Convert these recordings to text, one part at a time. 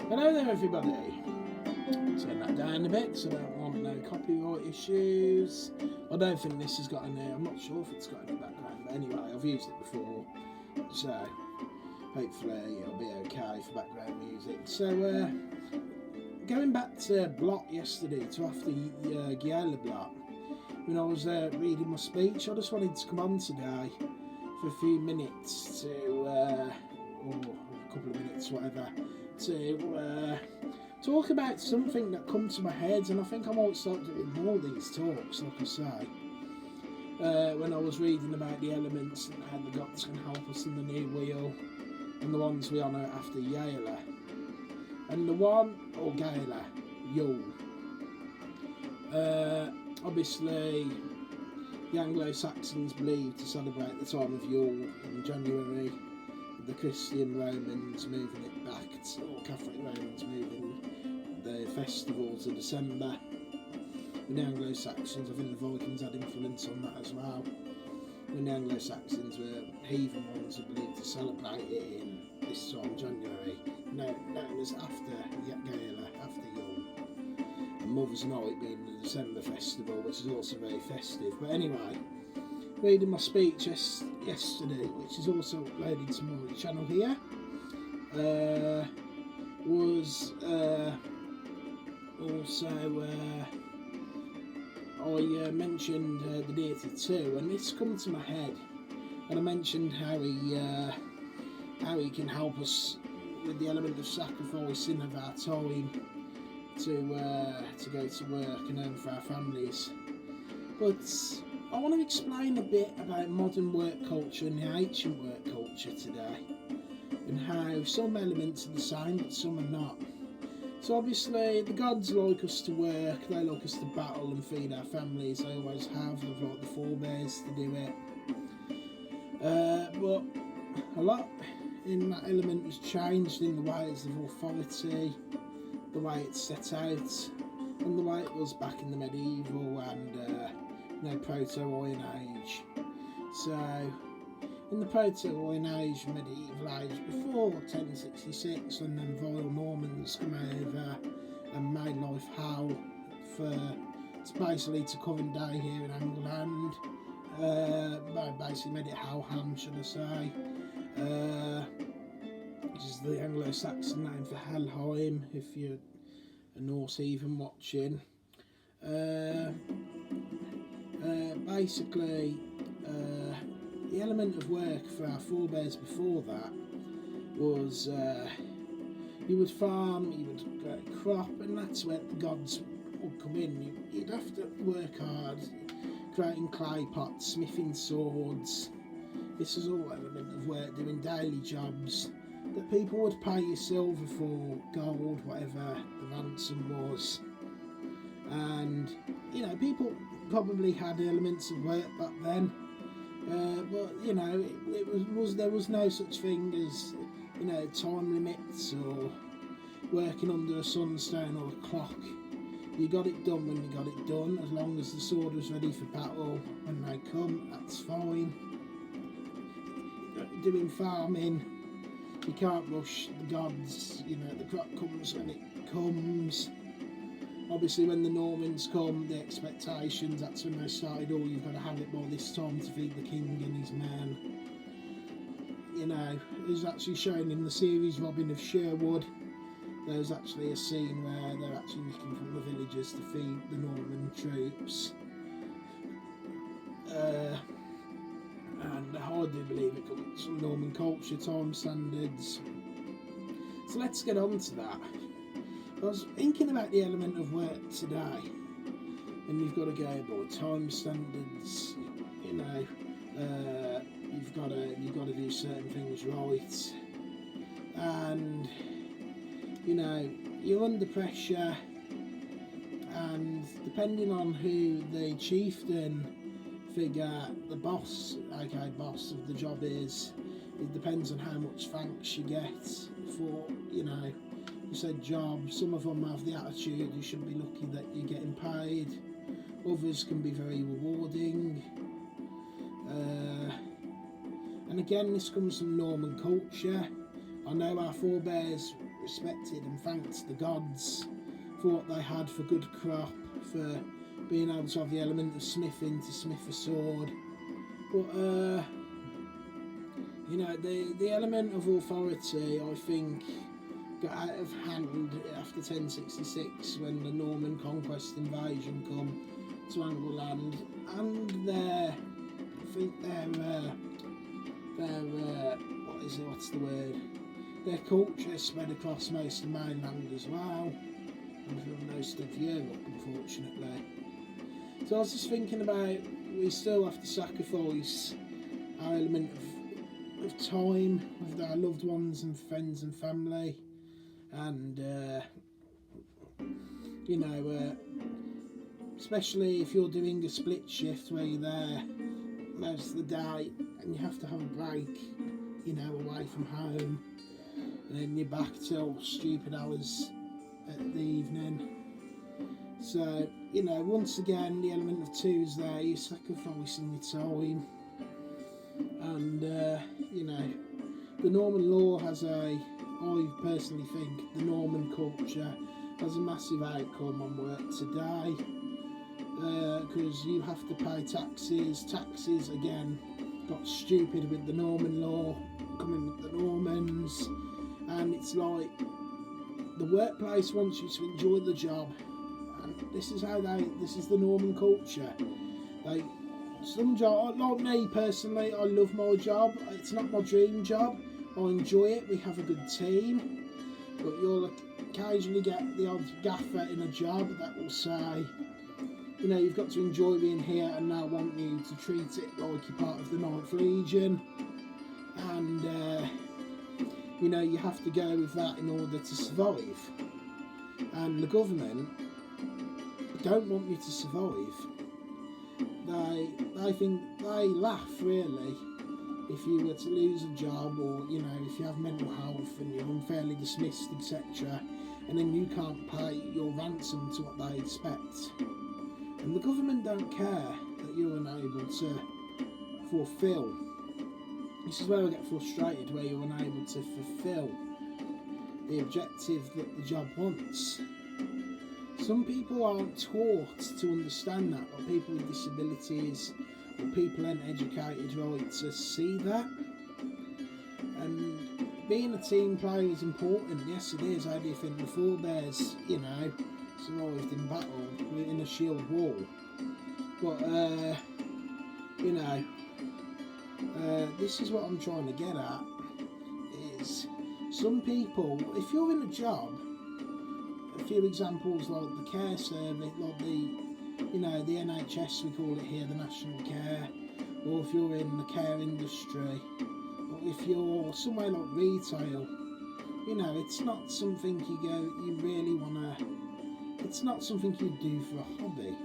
Hello there everybody. Turn that down a bit so I don't want no copyright issues. I don't think this has got any, I'm not sure if it's got any background, but anyway, I've used it before, so hopefully it'll be okay for background music. So going back to Block yesterday, to after Giela Block, when I was reading my speech, I just wanted to come on today for a few minutes to, or a couple of minutes, whatever, to talk about something that comes to my head, and I think I might start doing more of these talks, like I say. When I was reading about the elements and how the gods can help us in the new wheel, and the ones we honour after Yale, and the one, or Gala, Yule. Obviously, the Anglo-Saxons believed to celebrate the time of Yule in January, the Christian Romans moving it back, or Catholic Romans moving the festival to December. With the Anglo-Saxons, I think the Vikings had influence on that as well. When the Anglo-Saxons were heathen ones who believed to celebrate it in this time, January, known as after Gala, after Yule. And Mother's Night being the December festival, which is also very festive. But anyway, reading my speech yesterday, which is also uploaded to my channel here, was also I mentioned the deity too, and this come to my head, and I mentioned how he can help us with the element of sacrificing of our time to go to work and earn for our families. But I want to explain a bit about modern work culture and the ancient work culture today, and how some elements are the same but some are not. So obviously the gods like us to work, they like us to battle and feed our families, they always have, they've like the forebears to do it. But a lot in that element has changed in the ways of authority, the way it's set out, and the way it was back in the medieval and Proto-Iron Age. So in the Proto-Iron Age, medieval age, before 1066, when them vile Normans come over and made life hell it's basically to current day here in England. Basically made it Hellham, should I say, which is the Anglo-Saxon name for Helheim, if you're a Norse heathen watching. Basically, the element of work for our forebears before that was you would farm, you would grow a crop, and that's where the gods would come in. You'd have to work hard, creating clay pots, smithing swords. This was all element of work, doing daily jobs that people would pay you silver for, gold, whatever the ransom was. And people probably had elements of work back then, but there was no such thing as time limits or working under a sunstone or a clock. You got it done when you got it done, as long as the sword was ready for battle when they come, that's fine. Doing farming, you can't rush the gods, the crop comes when it comes. Obviously when the Normans come, the expectations, that's when they started, you've got to have it by this time to feed the king and his men. It was actually shown in the series Robin of Sherwood. There's actually a scene where they're actually looking from the villagers to feed the Norman troops. And I do believe it comes from Norman culture, time standards. So let's get on to that. I was thinking about the element of work today, and you've got to go by time standards. You've got to do certain things right, and you're under pressure, and depending on who the chieftain figure, the boss, aka boss of the job is, it depends on how much thanks you get for you said job. Some of them have the attitude you should be lucky that you're getting paid. Others can be very rewarding. And again, this comes from Norman culture. I know our forebears respected and thanked the gods for what they had, for good crop, for being able to have the element of smithing to smith a sword. But the element of authority, I think, got out of hand after 1066 when the Norman conquest invasion come to Angleland, and their their culture spread across most of the mainland as well, and from most of Europe, unfortunately. So I was just thinking about, we still have to sacrifice our element of time with our loved ones and friends and family, and especially if you're doing a split shift where you're there most of the day and you have to have a break, away from home, and then you're back till stupid hours at the evening. So, once again, the element of two is there. You're sacrificing your time, and the Norman law I personally think the Norman culture has a massive outcome on work today, because you have to pay taxes. Taxes again got stupid with the Norman law coming with the Normans, and it's like the workplace wants you to enjoy the job, and this is the Norman culture. Some job, like me personally, I love my job. It's not my dream job. I enjoy it. We have a good team, but you'll occasionally get the odd gaffer in a job that will say, you've got to enjoy being here, and now want you to treat it like you're part of the 9th Legion, and you have to go with that in order to survive. And the government don't want you to survive. They think, they laugh really if you were to lose a job, or if you have mental health and you're unfairly dismissed, etc., and then you can't pay your ransom to what they expect. And the government don't care that you're unable to fulfil. This is where I get frustrated, where you're unable to fulfil the objective that the job wants. Some people aren't taught to understand that, or people with disabilities, or people aren't educated right to see that. And being a team player is important. Yes, it is. How do you think the forebears, survived in battle in a shield wall? But this is what I'm trying to get at. Is some people, if you're in a job, a few examples like the care service, like the NHS, we call it here, the National Care, or if you're in the care industry, or if you're somewhere like retail, it's not something you really want to, it's not something you do for a hobby,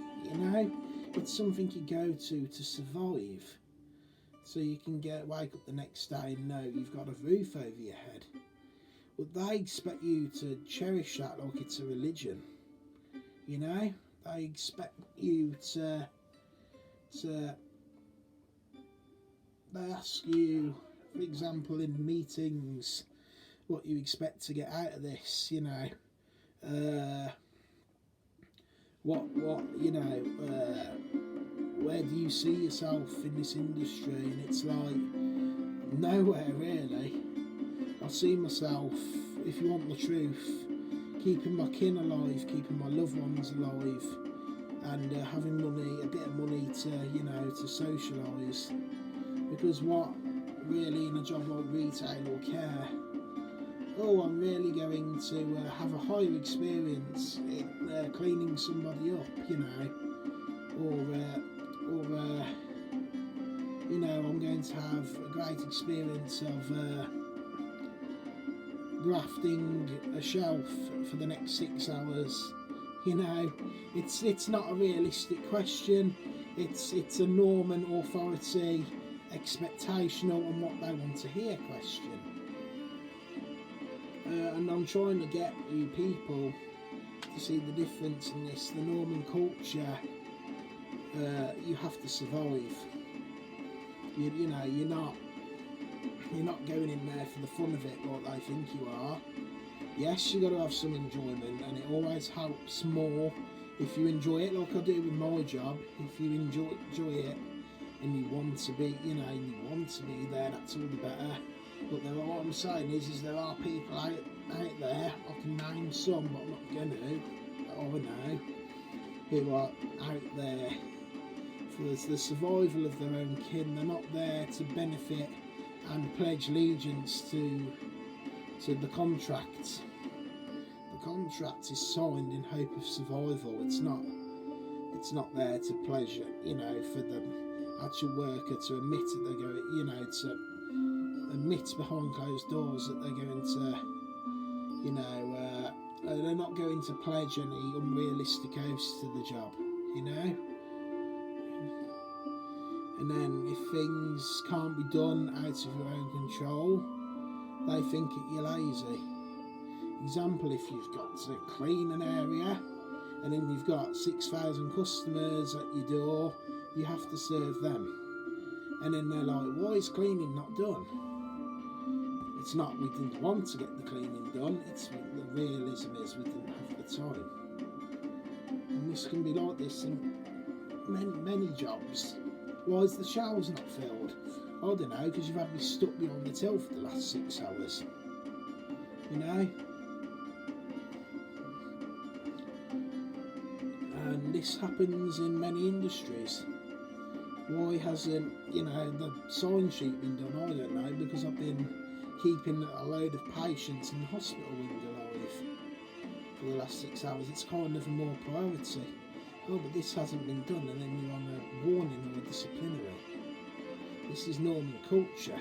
it's something you go to survive, so you can wake up the next day and know you've got a roof over your head. But they expect you to cherish that like it's a religion, They expect you to they ask you, for example, in meetings, what you expect to get out of this, where do you see yourself in this industry? And it's like, nowhere really. I see myself, if you want the truth, keeping my kin alive, keeping my loved ones alive, and having money, a bit of money to socialise. Because what really in a job like retail or care, I'm really going to have a higher experience in cleaning somebody up, I'm going to have a great experience of grafting a shelf for the next 6 hours. It's not a realistic question. It's a Norman authority, expectational on what they want to hear question. And I'm trying to get you people to see the difference in this. The Norman culture, you have to survive. You're not you're not going in there for the fun of it like they think you are. Yes, you've got to have some enjoyment, and it always helps more if you enjoy it, like I do with my job. If you enjoy it and you want to be, you want to be there, that's all the better. But what I'm saying is there are people out there, I can name some, but I'm not going to, that I know, who are out there for the survival of their own kin. They're not there to benefit and pledge allegiance to the contract. The contract is signed in hope of survival. It's not there to pleasure, for the actual worker to admit that they're going, to admit behind closed doors that they're going to, they're not going to pledge any unrealistic oaths to the job, And then if things can't be done out of your own control, they think that you're lazy. Example, if you've got to clean an area and then you've got 6,000 customers at your door, you have to serve them. And then they're like, why is cleaning not done? It's not we didn't want to get the cleaning done, it's the realism is we didn't have the time. And this can be like this in many jobs. Why is the showers not filled? I don't know, because you've had me stuck behind the till for the last 6 hours. And this happens in many industries. Why hasn't, the sign sheet been done? I don't know, because I've been keeping a load of patients in the hospital wing alive for the last 6 hours. It's kind of a more priority. Oh, but this hasn't been done, and then you're on a warning or a disciplinary. This is Norman culture.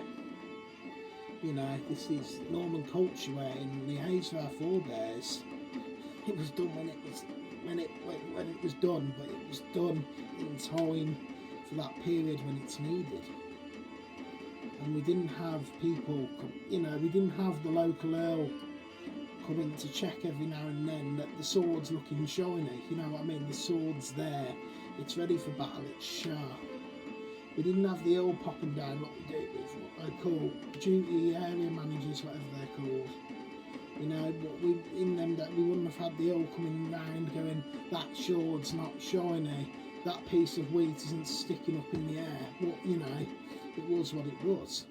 This is Norman culture where in the age of our forebears, it was done when it was done, but it was done in time for that period when it's needed. And we didn't have people, we didn't have the local earl coming to check every now and then that the sword's looking shiny. You know what I mean? The sword's there, it's ready for battle, it's sharp. We didn't have the earl popping down like we do with what they call duty area managers, whatever they're called. But we wouldn't have had the earl coming round going, that sword's not shiny, that piece of wheat isn't sticking up in the air. But, it was what it was.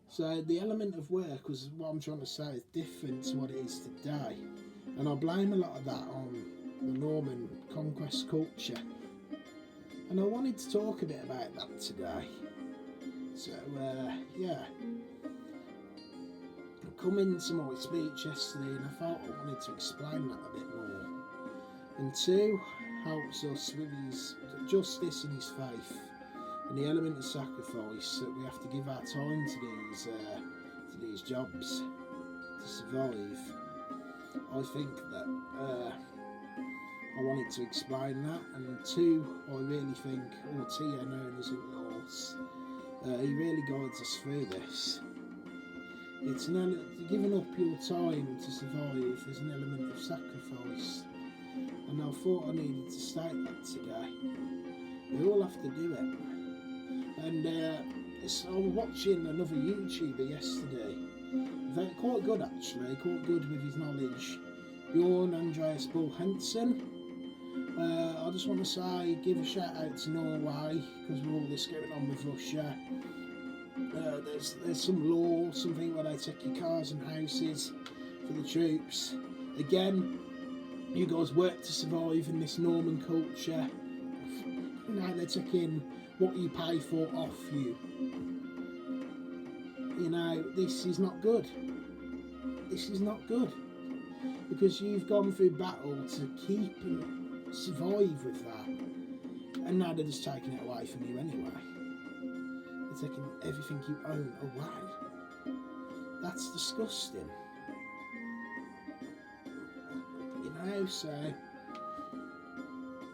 So the element of work was, what I'm trying to say, is different to what it is today. And I blame a lot of that on the Norman conquest culture. And I wanted to talk a bit about that today. So, I come into my speech yesterday and I felt I wanted to explain that a bit more. And 2, helps us with his justice and his faith, and the element of sacrifice that we have to give our time to these jobs to survive. I think that I wanted to explain that, and 2, I really think, or Tia known as in-laws, he really guides us through this. It's giving up your time to survive is an element of sacrifice, and I thought I needed to state that today. We all have to do it. And I was watching another YouTuber yesterday, quite good actually, quite good with his knowledge, Bjorn Andreas Bull Henson. I just want to say, give a shout out to Norway, because with all this going on with Russia, there's some law, something where they take your cars and houses for the troops. Again, you guys work to survive in this Norman culture. Now they're taking what you pay for off you. This is not good. This is not good. Because you've gone through battle to keep and survive with that. And now they're just taking it away from you anyway. They're taking everything you own away. That's disgusting. So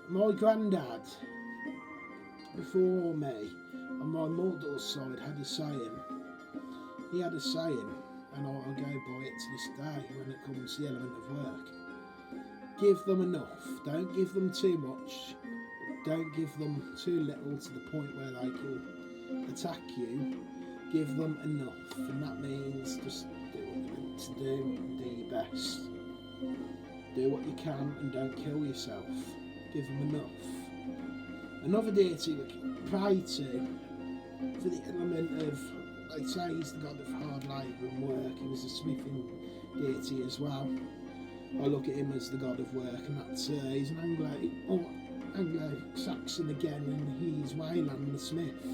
my granddad, before me, on my mother's side, had a saying. He had a saying, and I'll go by it to this day when it comes to the element of work. Give them enough, don't give them too much, don't give them too little to the point where they can attack you. give them enough, and that means just do what you're meant to do and do your best. Do what you can and don't kill yourself. Give them enough. Another deity we can pray to for the element of, they say he's the god of hard labour and work. He was a smithing deity as well. I look at him as the god of work, and that's he's an Anglo-Saxon again, and he's Wayland the smith.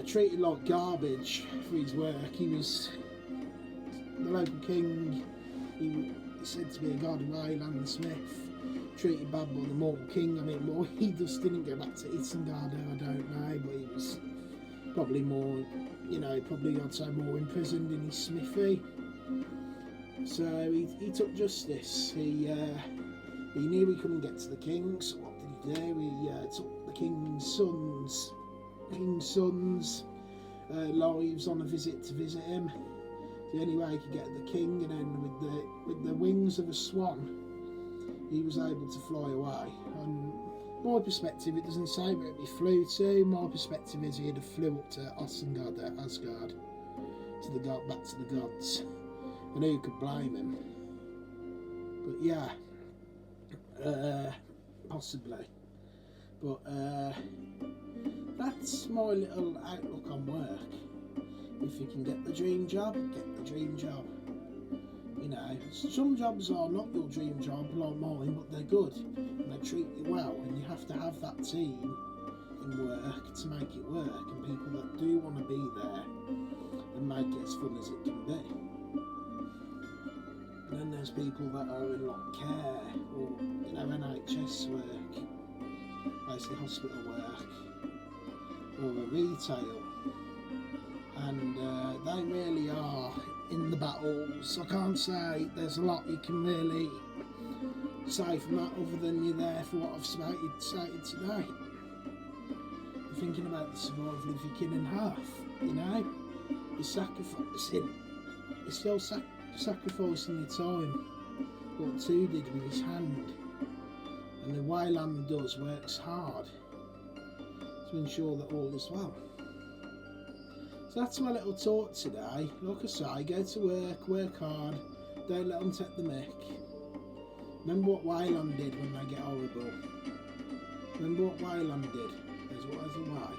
Treated like garbage for his work. He was the local king. He was said to be a god of Wayland the smith. Treated bad by the mortal king. I mean, well, he just didn't go back to Isengard, I don't know, but he was probably more, you know, probably I'd say more imprisoned in his smithy. So he took justice. He knew he couldn't get to the king, so what did he do? He took the king's sons' lives on a visit to visit him. The only way he could get at the king, and then with the wings of a swan, he was able to fly away. And my perspective, it doesn't say where he flew to. My perspective is he'd have flew up to Isengard, Asgard, back to the gods. And who could blame him? But yeah, possibly. But that's my little outlook on work. If you can get the dream job, get the dream job. You know, some jobs are not your dream job like mine, but they're good and they treat you well, and you have to have that team in work to make it work, and people that do want to be there and make it as fun as it can be. And then there's people that are in like care or, you know, NHS work, basically hospital work, or a retail, and they really are in the battles. I can't say there's a lot you can really say from that other than you're there for what I've stated today. You're thinking about the survival of your kin and half, you know, you're sacrificing, you're still sacrificing your time. What two did with his hand, and the Wayland works hard to ensure that all is well. So that's my little talk today. Like I say, go to work hard, don't let them take the mick. Remember what Wayland did when they get horrible. Remember what Wayland did. There's always a way.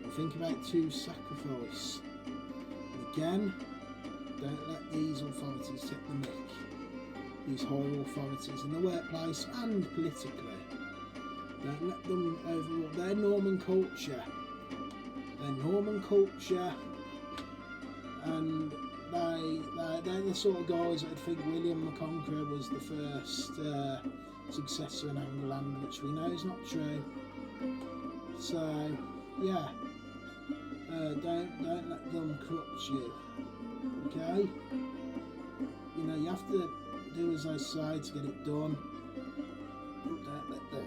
And think about to sacrifice. And again, don't let these authorities take the mick. These higher authorities in the workplace and politically. Don't let them overrule their Norman culture. And they're the sort of guys that would think William the Conqueror was the first successor in England, which we know is not true. So yeah, don't let them corrupt you. Okay, you know, you have to do as I say to get it done. Don't let the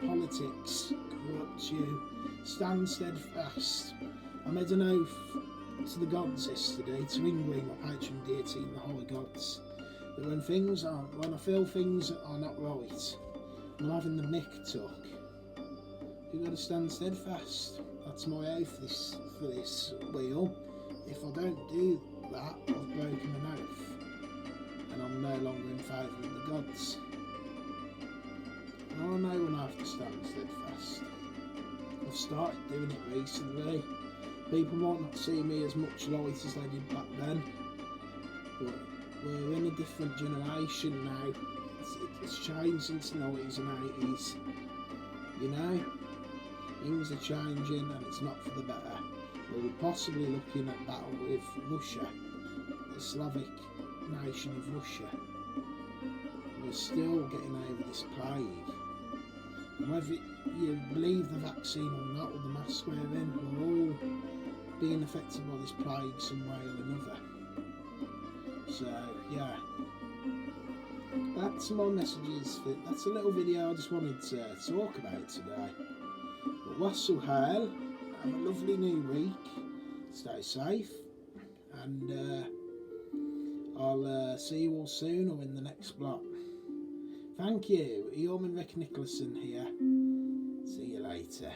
politics corrupt you. Stand steadfast. I made an oath to the gods yesterday, to Ingwe, my patron deity, and the high gods, that when I feel things are not right, I'm having the mick tuck, you've got to stand steadfast. That's my oath for this wheel. If I don't do that, I've broken an oath, and I'm no longer in favour of the gods. And I know when I have to stand steadfast. I've started doing it recently. People might not see me as much light as they did back then, but we're in a different generation now. It's changed since the 90s and 80s. You know, things are changing and it's not for the better. We're possibly looking at battle with Russia, the Slavic nation of Russia. We're still getting over this plague. And whether you believe the vaccine or not, or the mask wearing, we're all being affected by this plague some way or another. So yeah, that's my messages. That's a little video I just wanted to talk about today. But Wassel Hail, have a lovely new week, stay safe, and I'll see you all soon or in the next block. Thank you. Eorman Rick Nicholson here. See you later.